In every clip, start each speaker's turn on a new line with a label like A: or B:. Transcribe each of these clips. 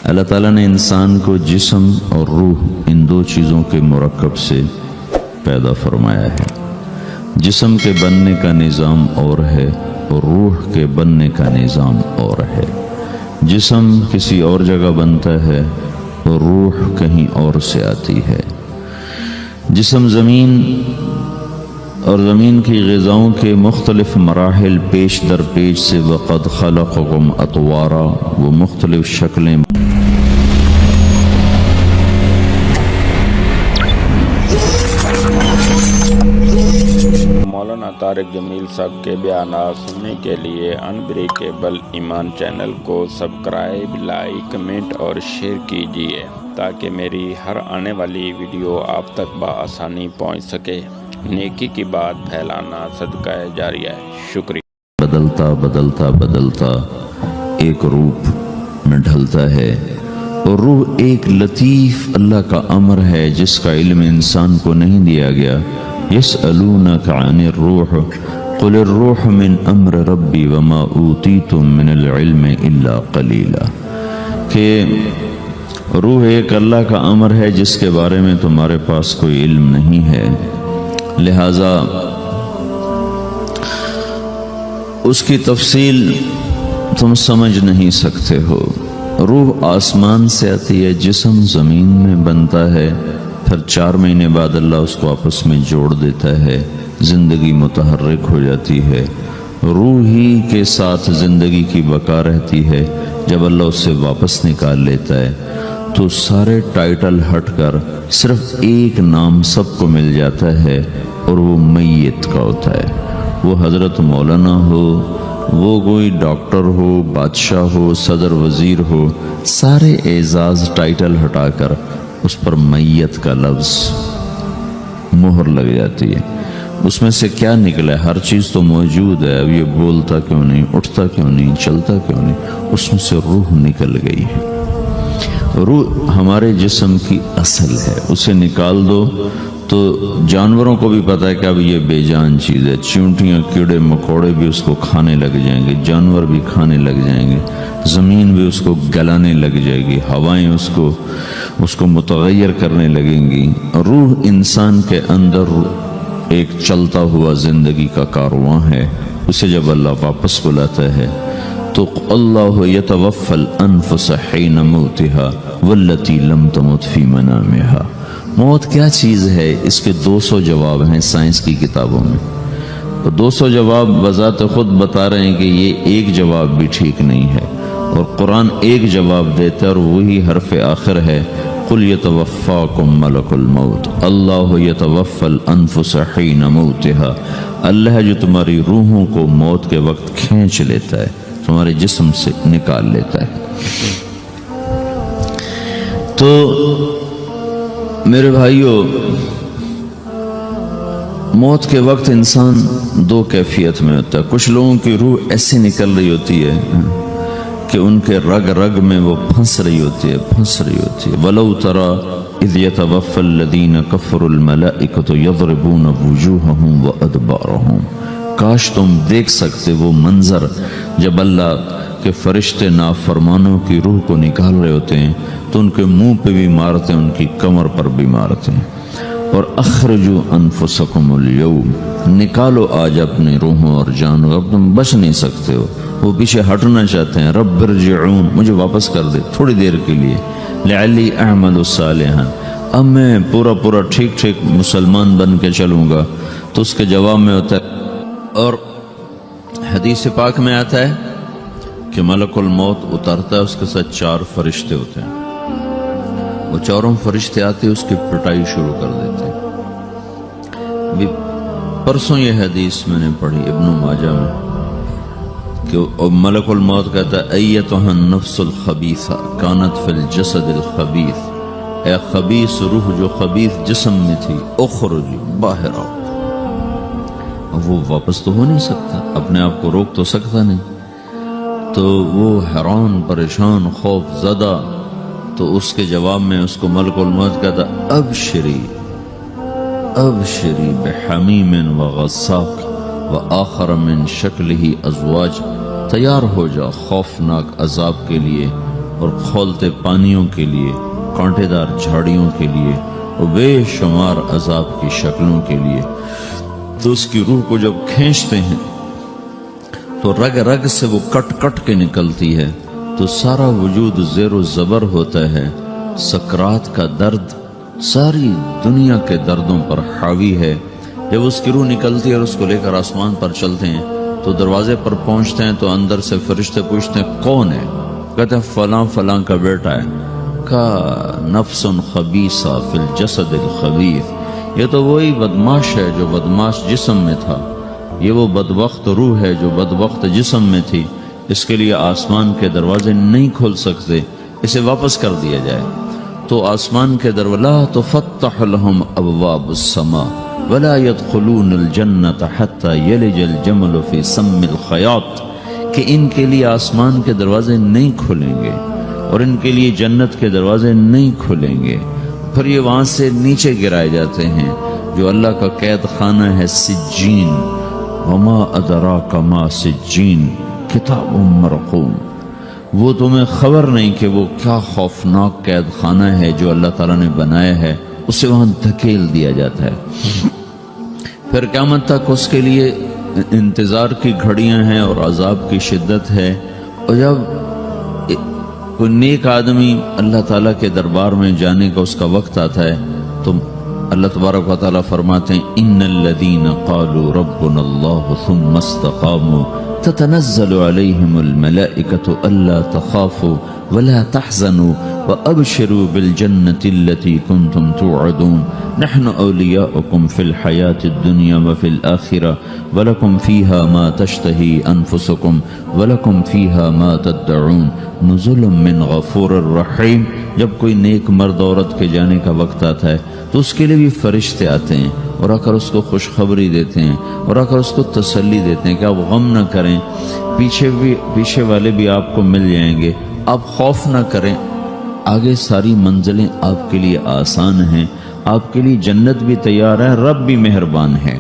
A: اللہ تعالیٰ نے انسان کو جسم اور روح ان دو چیزوں کے مرکب سے پیدا فرمایا ہے۔ جسم کے بننے کا نظام اور ہے اور روح کے بننے کا نظام اور ہے۔ جسم کسی اور جگہ بنتا ہے اور روح کہیں اور سے آتی ہے۔ جسم زمین اور زمین کی غذاؤں کے مختلف مراحل پیش در پیش سے وقد خلقکم اطوارا، وہ مختلف شکلیں
B: مولانا طارق جمیل صاحب کے بیانات سننے کے لیے انبریکیبل ایمان چینل کو سبسکرائب، لائک، کمنٹ اور شیئر کیجیے تاکہ میری ہر آنے والی ویڈیو آپ تک بآسانی پہنچ سکے۔ نیکی کی بات پھیلانا صدقہ جاریہ ہے۔ شکریہ۔
A: بدلتا بدلتا بدلتا ایک روپ میں ڈھلتا ہے، اور روح ایک لطیف اللہ کا امر ہے جس کا علم انسان کو نہیں دیا گیا۔ یسألونک عن الروح قل الروح من امر ربی وما اوتیتم من العلم الا قلیلا، کہ روح ایک اللہ کا امر ہے جس کے بارے میں تمہارے پاس کوئی علم نہیں ہے، لہذا اس کی تفصیل تم سمجھ نہیں سکتے ہو۔ روح آسمان سے آتی ہے، جسم زمین میں بنتا ہے، پھر 4 مہینے بعد اللہ اس کو آپس میں جوڑ دیتا ہے، زندگی متحرک ہو جاتی ہے۔ روح ہی کے ساتھ زندگی کی بقا رہتی ہے۔ جب اللہ اس سے واپس نکال لیتا ہے تو سارے ٹائٹل ہٹ کر صرف ایک نام سب کو مل جاتا ہے، اور وہ میت کا ہوتا ہے۔ وہ حضرت مولانا ہو، وہ کوئی ڈاکٹر ہو، بادشاہ ہو، صدر وزیر ہو، سارے اعزاز ٹائٹل ہٹا کر اس پر میت کا لفظ مہر لگ جاتی ہے۔ اس میں سے کیا نکلا ہے؟ ہر چیز تو موجود ہے، اب یہ بولتا کیوں نہیں، اٹھتا کیوں نہیں، چلتا کیوں نہیں؟ اس میں سے روح نکل گئی ہے۔ روح ہمارے جسم کی اصل ہے، اسے نکال دو تو جانوروں کو بھی پتہ ہے کہ اب یہ بے جان چیز ہے۔ چیونٹیاں، کیڑے مکوڑے بھی اس کو کھانے لگ جائیں گے، جانور بھی کھانے لگ جائیں گے، زمین بھی اس کو گلانے لگ جائے گی، ہوائیں اس کو متغیر کرنے لگیں گی۔ روح انسان کے اندر ایک چلتا ہوا زندگی کا کارواں ہے۔ اسے جب اللہ واپس بلاتا ہے تو اللہ یتوفی الانفس حین موتها والتی لم تمت فی منامها۔ موت کیا چیز ہے؟ اس کے 200 جواب ہیں سائنس کی کتابوں میں، اور 200 جواب بذات خود بتا رہے ہیں کہ یہ ایک جواب بھی ٹھیک نہیں ہے، اور قرآن ایک جواب دیتا ہے اور وہی حرف آخر ہے، قل یتوفاکم ملک الموت اللہ یتوفی الانفس حین موتها۔ اللہ ہے جو تمہاری روحوں کو موت کے وقت کھینچ لیتا ہے، تمہارے جسم سے نکال لیتا ہے۔ تو میرے بھائیو، موت کے وقت انسان 2 کیفیت میں ہوتا ہے۔ کچھ لوگوں کی روح ایسی نکل رہی ہوتی ہے کہ ان کے رگ رگ میں وہ پھنس رہی ہوتی ہے۔ وَلَوْ تَرَى اِذْ يَتَوَفَّى الَّذِينَ كَفَرُوا الْمَلَائِكَةُ يَضْرِبُونَ وُجُوهَهُمْ وَأَدْبَارَهُمْ۔ کاش تم دیکھ سکتے وہ منظر جب اللہ کے فرشتے نافرمانوں کی روح کو نکال رہے ہوتے ہیں تو ان کے منہ پہ بھی مارتے ہیں، ان کی کمر پر بھی مارتے ہیں۔ اور اخرجوا انفسکم اليوم، نکالو آج اپنی روحوں اور جانوں، اب تم بچ نہیں سکتے ہو۔ وہ پیچھے ہٹنا چاہتے ہیں، رب ارجعون، مجھے واپس کر دے تھوڑی دیر کے لیے، لعلی اعمل صالحا، اب میں پورا ٹھیک مسلمان بن کے چلوں گا۔ تو اس کے جواب میں ہوتا ہے، اور حدیث پاک میں آتا ہے کہ ملک الموت اترتا ہے، اس کے ساتھ 4 فرشتے ہوتے ہیں، وہ 4 فرشتے آتے اس کی پٹائی شروع کر دیتے ہیں۔ ابھی پرسوں یہ حدیث میں نے پڑھی ابن ماجہ میں کہ ملک الموت کہتا ہے ایتها النفس الخبیثہ کانت فی الجسد الخبیث، اے خبیث روح جو خبیث جسم میں تھی، اخرج باہر آؤ۔ اب وہ واپس تو ہو نہیں سکتا، اپنے آپ کو روک تو سکتا نہیں، تو وہ حیران، پریشان، خوف زدہ، تو اس کے جواب میں اس کو ملک الموت کہتا ابشری بحمیم وغساق وآخر من شکلہ ازواج، تیار ہو جا خوفناک عذاب کے لیے، اور کھولتے پانیوں کے لیے، کانٹے دار جھاڑیوں کے لیے اور بے شمار عذاب کی شکلوں کے لیے۔ تو اس کی روح کو جب کھینچتے ہیں تو رگ رگ سے وہ کٹ کٹ کے نکلتی ہے، تو سارا وجود زیر و زبر ہوتا ہے۔ سکرات کا درد ساری دنیا کے دردوں پر حاوی ہے۔ جب اس کی روح نکلتی ہے اور اس کو لے کر آسمان پر چلتے ہیں تو دروازے پر پہنچتے ہیں تو اندر سے فرشتے پوچھتے ہیں کون ہے؟ کہتے ہیں فلاں فلاں کا بیٹا ہے۔ کا نفس خبیثہ فی الجسد الخبیث، یہ تو وہی بدماش ہے جو بدماش جسم میں تھا، یہ وہ بدبخت روح ہے جو بدبخت جسم میں تھی، اس کے لیے آسمان کے دروازے نہیں کھول سکتے، اسے واپس کر دیا جائے۔ تو آسمان کے دروازے لا تفتح لهم ابواب السماء ولا يدخلون الجنة حتى يلج الجمل في سم الخياط، کہ ان کے لیے آسمان کے دروازے نہیں کھلیں گے اور ان کے لیے جنت کے دروازے نہیں کھلیں گے، پھر یہ وہاں سے نیچے گرائے جاتے ہیں جو اللہ کا قید خانہ ہے سجین۔ وما ادراک ما سجین کتاب مرقوم، وہ تمہیں خبر نہیں کہ وہ کیا خوفناک قید خانہ ہے جو اللہ تعالیٰ نے بنایا ہے، اسے وہاں دھکیل دیا جاتا ہے۔ پھر قیامت تک اس کے لیے انتظار کی گھڑیاں ہیں اور عذاب کی شدت ہے۔ اور جب کوئی نیک آدمی اللہ تعالیٰ کے دربار میں جانے کا اس کا وقت آتا ہے تو اللہ تبارک و تعالیٰ فرماتے ہیں ان الذین قالوا ربنا اللہ ثم استقاموا تتنزل علیہم الملائکۃ الا تخافوا ولا تحزنوا وابشروا بالجنة التي كنتم توعدون نحن اولیاؤکم فی الحیاة الدنیا وفی الآخرة ولکم فیہا ما تشتہی انفسکم ولکم فیہا ما تدعون نزل من غفور الرحیم۔ جب کوئی نیک مرد عورت کے جانے کا وقت آتا ہے تو اس کے لیے بھی فرشتے آتے ہیں اور آ کر اس کو خوشخبری دیتے ہیں اور آ کر اس کو تسلی دیتے ہیں کہ آپ غم نہ کریں، پیچھے والے بھی آپ کو مل جائیں گے، آپ خوف نہ کریں، آگے ساری منزلیں آپ کے لیے آسان ہیں، آپ کے لیے جنت بھی تیار ہے، رب بھی مہربان ہے۔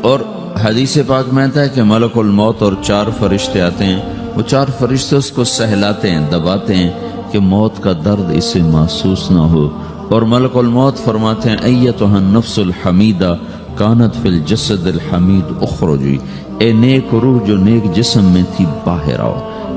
A: اور حدیث پاک میں آتا ہے کہ ملک الموت اور 4 فرشتے آتے ہیں، وہ 4 فرشتے اس کو سہلاتے ہیں، دباتے ہیں کہ موت کا درد اسے محسوس نہ ہو۔ اور ملک الموت فرماتے ہیں ایتھا النفس الحمیدہ کانت فی الجسد الحمید اخرجی، اے نیک روح جو نیک جسم میں تھی باہر آؤ،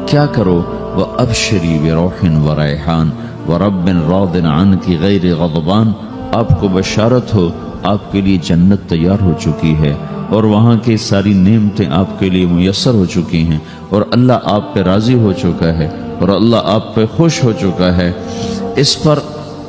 A: کیا کرو؟ وَأَبْشِرِي بِرَوْحٍ وَرَيْحَانٍ وَرَبٍّ رَاضٍ عَنْكِ غَيْرِ غَضْبَانٍ، آپ کو بشارت ہو آپ کے لیے جنت تیار ہو چکی ہے اور وہاں کی ساری نعمتیں آپ کے لیے میسر ہو چکی ہیں اور اللہ آپ پہ راضی ہو چکا ہے اور اللہ آپ پہ خوش ہو چکا ہے۔ اس پر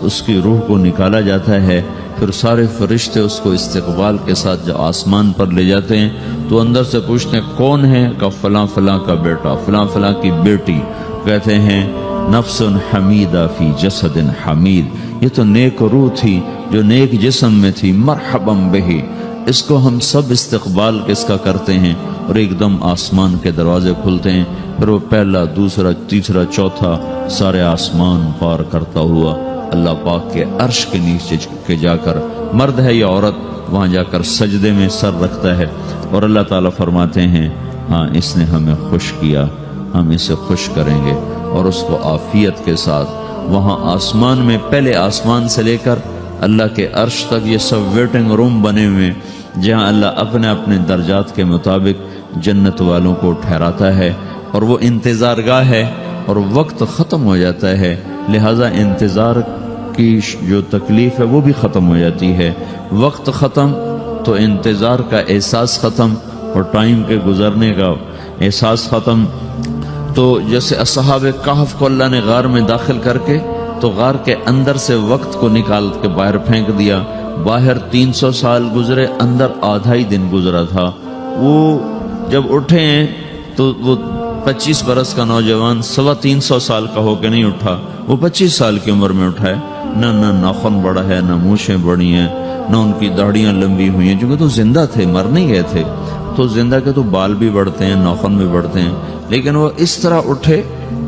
A: اس کی روح کو نکالا جاتا ہے، پھر سارے فرشتے اس کو استقبال کے ساتھ جب آسمان پر لے جاتے ہیں تو اندر سے پوچھتے ہیں کون ہے؟ کہ فلاں فلاں کا بیٹا، فلاں فلاں کی بیٹی۔ کہتے ہیں نفس حمیدہ فی جسد حمید، یہ تو نیک روح تھی جو نیک جسم میں تھی، مرحبا بہی، اس کو ہم سب استقبال کس کا کرتے ہیں۔ اور ایک دم آسمان کے دروازے کھلتے ہیں، پھر وہ پہلا، دوسرا، تیسرا، چوتھا سارے آسمان پار کرتا ہوا اللہ پاک کے عرش کے نیچے کے جا کر، مرد ہے یا عورت، وہاں جا کر سجدے میں سر رکھتا ہے اور اللہ تعالیٰ فرماتے ہیں ہاں اس نے ہمیں خوش کیا، ہم اسے خوش کریں گے، اور اس کو عافیت کے ساتھ وہاں آسمان میں، پہلے آسمان سے لے کر اللہ کے عرش تک یہ سب ویٹنگ روم بنے ہوئے جہاں اللہ اپنے اپنے درجات کے مطابق جنت والوں کو ٹھہراتا ہے، اور وہ انتظار گاہ ہے اور وقت ختم ہو جاتا ہے، لہٰذا انتظار کی جو تکلیف ہے وہ بھی ختم ہو جاتی ہے۔ وقت ختم تو انتظار کا احساس ختم اور ٹائم کے گزرنے کا احساس ختم۔ تو جیسے اصحاب کہف کو اللہ نے غار میں داخل کر کے تو غار کے اندر سے وقت کو نکال کے باہر پھینک دیا، باہر 300 سال گزرے، اندر آدھا ہی دن گزرا تھا۔ وہ جب اٹھے ہیں تو وہ 25 برس کا نوجوان 325 سال کا ہو کے نہیں اٹھا، وہ 25 سال کی عمر میں اٹھا ہے، نہ ناخن بڑا ہے، نہ مونچھیں بڑی ہیں، نہ ان کی داڑیاں لمبی ہوئی ہیں، چونکہ تو زندہ تھے، مر نہیں گئے تھے، تو زندہ کے تو بال بھی بڑھتے ہیں، ناخن بھی بڑھتے ہیں، لیکن وہ اس طرح اٹھے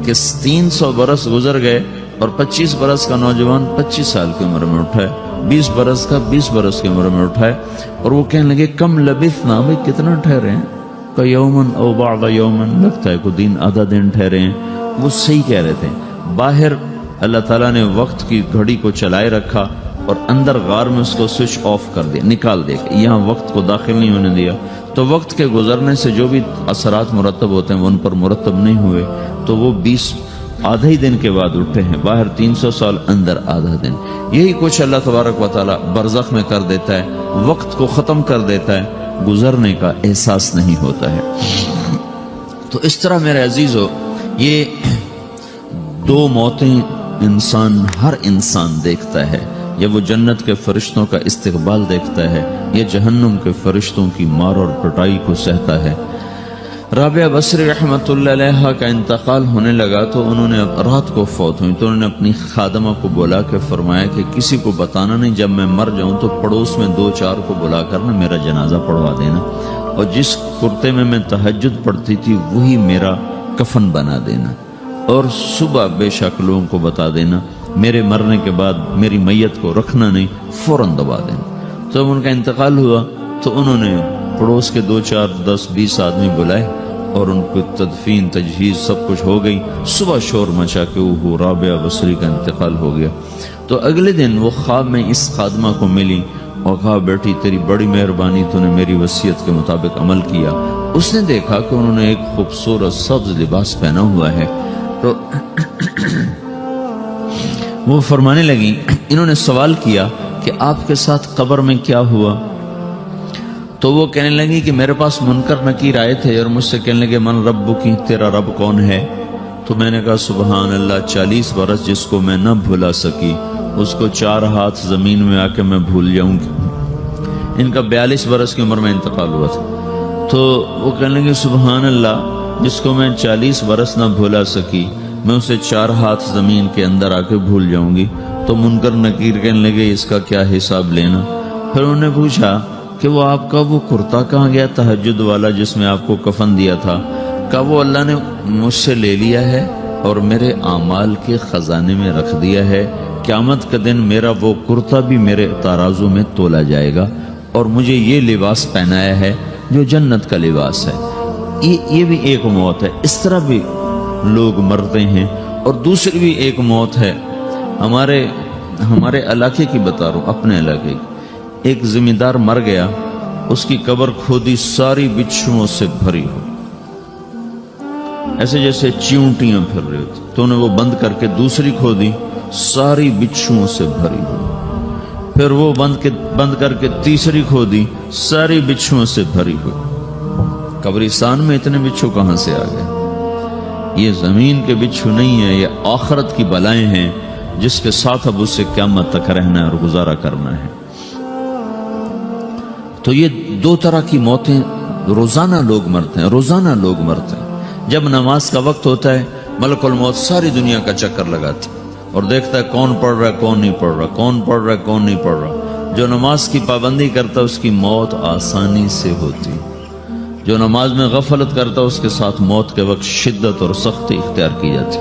A: کہ 300 برس گزر گئے اور 25 برس کا نوجوان 25 سال کی عمر میں اٹھا ہے، 20 برس کا 20 برس کی عمر میں اٹھا ہے، اور وہ کہنے لگے کم لبثنا، بھائی کتنا ٹھہرے ہیں؟ کہ یومن او بعض یومن، لگتا ہے کوئی دن آدھا دن ٹھہرے ہیں۔ وہ صحیح کہہ رہے تھے، باہر اللہ تعالیٰ نے وقت کی گھڑی کو چلائے رکھا اور اندر غار میں اس کو سوئچ آف کر دیا، نکال دیا، یہاں وقت کو داخل نہیں ہونے دیا۔ تو وقت کے گزرنے سے جو بھی اثرات مرتب ہوتے ہیں وہ ان پر مرتب نہیں ہوئے، تو وہ 20 آدھا ہی دن کے بعد اٹھے ہیں، باہر 300 سال، اندر آدھا دن۔ یہی کچھ اللہ تبارک و تعالیٰ برزخ میں کر دیتا ہے، وقت کو ختم کر دیتا ہے، گزرنے کا احساس نہیں ہوتا ہے۔ تو اس طرح میرے عزیزو، یہ دو موتیں ہر انسان دیکھتا ہے، یا وہ جنت کے فرشتوں کا استقبال دیکھتا ہے یا جہنم کے فرشتوں کی مار اور پٹائی کو سہتا ہے۔ رابعہ بصری رحمۃ اللہ علیہ کا انتقال ہونے لگا تو انہوں نے رات کو فوت ہوئی تو انہوں نے اپنی خادمہ کو بلا کے فرمایا کہ کسی کو بتانا نہیں، جب میں مر جاؤں تو پڑوس میں 2-4 کو بلا کر نا میرا جنازہ پڑھوا دینا، اور جس کرتے میں تہجد پڑھتی تھی وہی میرا کفن بنا دینا، اور صبح بے شک لوگوں کو بتا دینا، میرے مرنے کے بعد میری میت کو رکھنا نہیں، فوراً دبا دینا۔ تو جب ان کا انتقال ہوا تو انہوں نے پڑوس کے 2-4-10-20 آدمی بلائے اور ان کو تدفین تجہیز سب کچھ ہو گئی۔ صبح شور مچا کہ وہ رابعہ بصری کا انتقال ہو گیا۔ تو اگلے دن وہ خواب میں اس خادمہ کو ملی اور کہا، بیٹی تیری بڑی مہربانی، تو نے میری وصیت کے مطابق عمل کیا۔ اس نے دیکھا کہ انہوں نے ایک خوبصورت سبز لباس پہنا ہوا ہے، تو وہ فرمانے لگی، انہوں نے سوال کیا کہ آپ کے ساتھ قبر میں کیا ہوا؟ تو وہ کہنے لگی کہ میرے پاس منکر نکیر آئے تھے اور مجھ سے کہنے لگے، من رب کی، تیرا رب کون ہے؟ تو میں نے کہا، سبحان اللہ، 40 برس جس کو میں نہ بھلا سکی اس کو 4 ہاتھ زمین میں آ کے میں بھول جاؤں گی۔ ان کا 42 برس کی عمر میں انتقال ہوا تھا۔ تو وہ کہنے لگے، سبحان اللہ، جس کو میں 40 برس نہ بھلا سکی میں اسے 4 ہاتھ زمین کے اندر آ کے بھول جاؤں گی۔ تو منکر نکیر کہنے لگے، اس کا کیا حساب لینا؟ پھر انہوں نے پوچھا کہ وہ آپ کا وہ کرتا کہاں گیا تہجد والا جس میں آپ کو کفن دیا تھا؟ کہا، وہ اللہ نے مجھ سے لے لیا ہے اور میرے اعمال کے خزانے میں رکھ دیا ہے، قیامت کا دن میرا وہ کرتا بھی میرے ترازو میں تولا جائے گا، اور مجھے یہ لباس پہنایا ہے جو جنت کا لباس ہے۔ یہ بھی ایک موت ہے۔ اس طرح بھی لوگ مرتے ہیں۔ اور دوسری بھی ایک موت ہے، ہمارے علاقے کی بتا رہا ہوں، اپنے علاقے کی۔ ایک ذمہ دار مر گیا، اس کی قبر کھودی، ساری بچھوؤں سے بھری ہو، ایسے جیسے چیونٹیاں پھر رہی ہوتی، تو انہیں وہ بند کر کے دوسری کھودی، ساری بچھوؤں سے بھری ہو، پھر وہ بند کر کے تیسری کھودی، ساری بچھوؤں سے بھری ہو۔ قبرستان میں اتنے بچھو کہاں سے آ گئے؟ یہ زمین کے بچھو نہیں ہیں، یہ آخرت کی بلائیں ہیں جس کے ساتھ اب اسے قیامت تک رہنا ہے اور گزارا کرنا ہے۔ تو یہ 2 طرح کی موتیں روزانہ لوگ مرتے ہیں، روزانہ لوگ مرتے ہیں۔ جب نماز کا وقت ہوتا ہے، ملک الموت ساری دنیا کا چکر لگاتا ہے اور دیکھتا ہے کون پڑھ رہا ہے، کون نہیں پڑھ رہا، کون پڑھ رہا ہے، کون نہیں پڑھ رہا۔ جو نماز کی پابندی کرتا ہے اس کی موت آسانی سے ہوتی، جو نماز میں غفلت کرتا ہے اس کے ساتھ موت کے وقت شدت اور سختی اختیار کی جاتی۔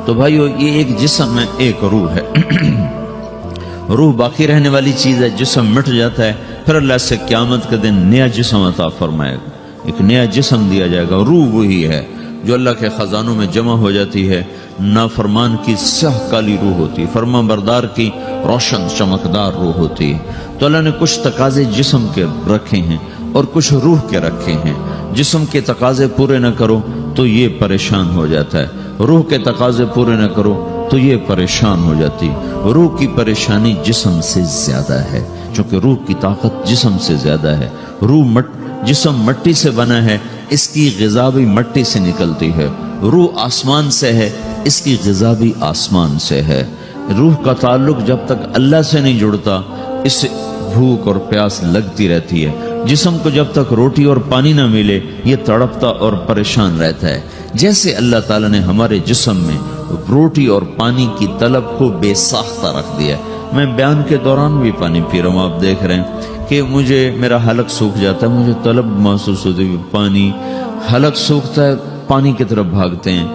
A: تو بھائیو، یہ ایک جسم ہے، ایک روح ہے۔ روح باقی رہنے والی چیز ہے، جسم مٹ جاتا ہے، پھر اللہ سے قیامت کے دن نیا جسم عطا فرمائے گا، ایک نیا جسم دیا جائے گا۔ روح وہی ہے جو اللہ کے خزانوں میں جمع ہو جاتی ہے۔ نافرمان کی سیاہ کالی روح ہوتی ہے، فرما بردار کی روشن چمکدار روح ہوتی ہے۔ تو اللہ نے کچھ تقاضے جسم کے رکھے ہیں اور کچھ روح کے رکھے ہیں۔ جسم کے تقاضے پورے نہ کرو تو یہ پریشان ہو جاتا ہے، روح کے تقاضے پورے نہ کرو تو یہ پریشان ہو جاتی۔ روح کی پریشانی جسم سے زیادہ ہے، چونکہ روح کی طاقت جسم سے زیادہ ہے۔ جسم مٹی سے بنا ہے، اس کی غذا بھی مٹی سے نکلتی ہے۔ روح آسمان سے ہے، اس کی غذا بھی آسمان سے ہے۔ روح کا تعلق جب تک اللہ سے نہیں جڑتا، اس سے بھوک اور پیاس لگتی رہتی ہے۔ جسم کو جب تک روٹی اور پانی نہ ملے یہ تڑپتا اور پریشان رہتا ہے۔ جیسے اللہ تعالیٰ نے ہمارے جسم میں روٹی اور پانی کی طلب کو بے ساختہ رکھ دیا ہے۔ میں بیان کے دوران بھی پانی پی رہا ہوں، آپ دیکھ رہے ہیں کہ میرا حلق سوکھ جاتا ہے، مجھے طلب محسوس ہوتی ہے، پانی، حلق سوکھتا ہے، پانی کی طرف بھاگتے ہیں۔